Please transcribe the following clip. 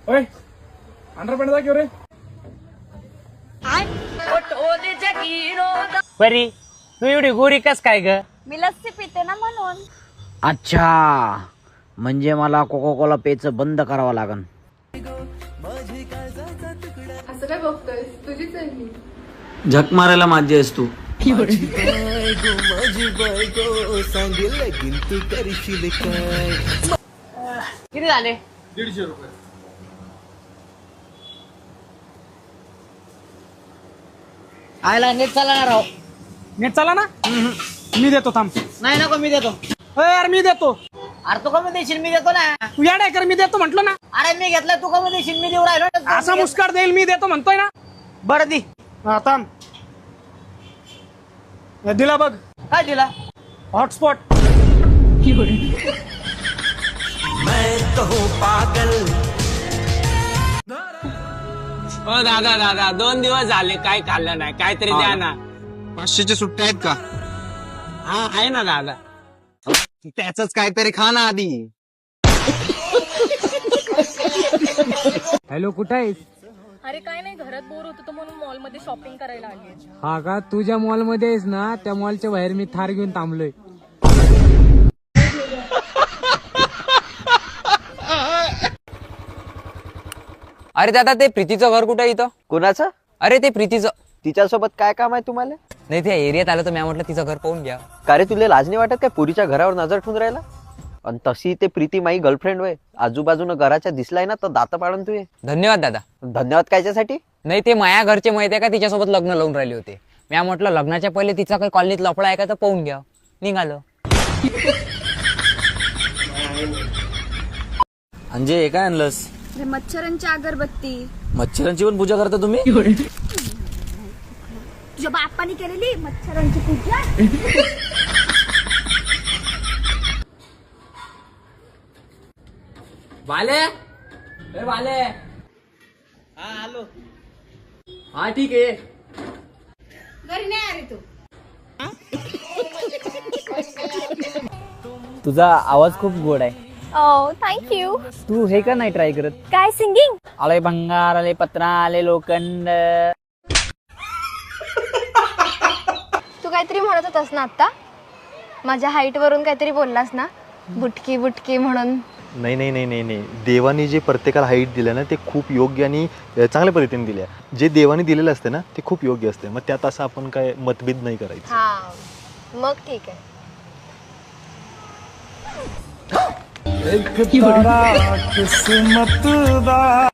ओय अंडरपॅन्ट दाखव रे. बरी तू एवढी गोरी कस काय ग? मी लस्सी पिते ना म्हणून. अच्छा, म्हणजे मला कोका कोला पेचं बंद करावं लागन. असं काय बघतोय? तुझीच आहे मी. झक मारायला माझी आहेस तू. किती झाले? 150 रुपये. आयला नेट चालणार राव. नेट चाला ना. मी देतो थांब. नाही नको मी देतो. यार मी देतो. अरे तू कमी देशील मी देतो ना. तू या डायकर मी देतो म्हंटल ना. अरे मी घेतलाय तू कमी देशील मी देऊ राहिलो. असा मुस्कार देईल मी देतो म्हणतोय ना. बरं दी. हा थांब. दिला बघ काय दिला? हॉटस्पॉट. हो दादा दादा 2 दिवस झाले काय खाल्लं नाही. काहीतरी द्या ना. 500च्या सुट्ट्या आहेत का? हा आहे ना दादा. त्याच काहीतरी खा ना आधी. हॅलो, कुठं आहेस? अरे काय नाही, घरात बोर होत होतो म्हणून मॉल मध्ये शॉपिंग करायला आली. हा का? तू ज्या मॉल मध्ये आहेस ना त्या मॉलच्या बाहेर मी थार घेऊन थांबलोय. अरे दादा ते प्रीतीचं घर कुठं इथं? कोणाचं? अरे ते प्रीतीचं. तिच्यासोबत काय काम आहे तुम्हाला? नाही त्या एरियात आलं तर मी म्हटलं तिचं घर पाहून घ्या. का रे, तुला लाज नाही वाटत काय पुरीच्या घरावर नजर ठेवून राहिला? आणि तशी ते प्रीती माई गर्लफ्रेंड वय आजूबाजूनं घराच्या दिसलाय ना तर दात पाडून तू. धन्यवाद दादा. धन्यवाद कायच्यासाठी? नाही ते माया घरचे माहिती आहे का तिच्यासोबत लग्न लावून राहिले होते. मी म्हटलं लग्नाच्या पहिले तिचा काही कॉलनीत लफडा आहे का तर पाहून घ्या. निघालो. म्हणजे हे काय आणलंस? मच्छरांची अगरबत्ती. मच्छरांची पण पूजा करता तुम्ही? तुझ्या बाप्पानी केलेली मच्छरांची पूजा. वाले वाले. हा आलो. हा ठीक आहे. घरी नाही अरे तू. तुझा आवाज खूप गोड आहे. ओ थँक्यू. तू हे का नाही ट्राय करत? काय सिंगिंग? आले भंगार, आले पत्रा, आले लोखंड. तू काहीतरी म्हणत होतास ना आता, माझ्या हाईट वरून काहीतरी बोललास ना, बुटकी बुटकी म्हणून. नाही नाही नाही नाही नाही, देवाने जे प्रत्येकाला हाईट दिलं ना ते खूप योग्य आणि चांगल्या पद्धतीने दिल्या. जे देवाने दिलेलं असते ना ते खूप योग्य असते. मग त्यात असं आपण काय मतभेद नाही करायचं. हा मग ठीक आहे. एक तारा किस्मत दा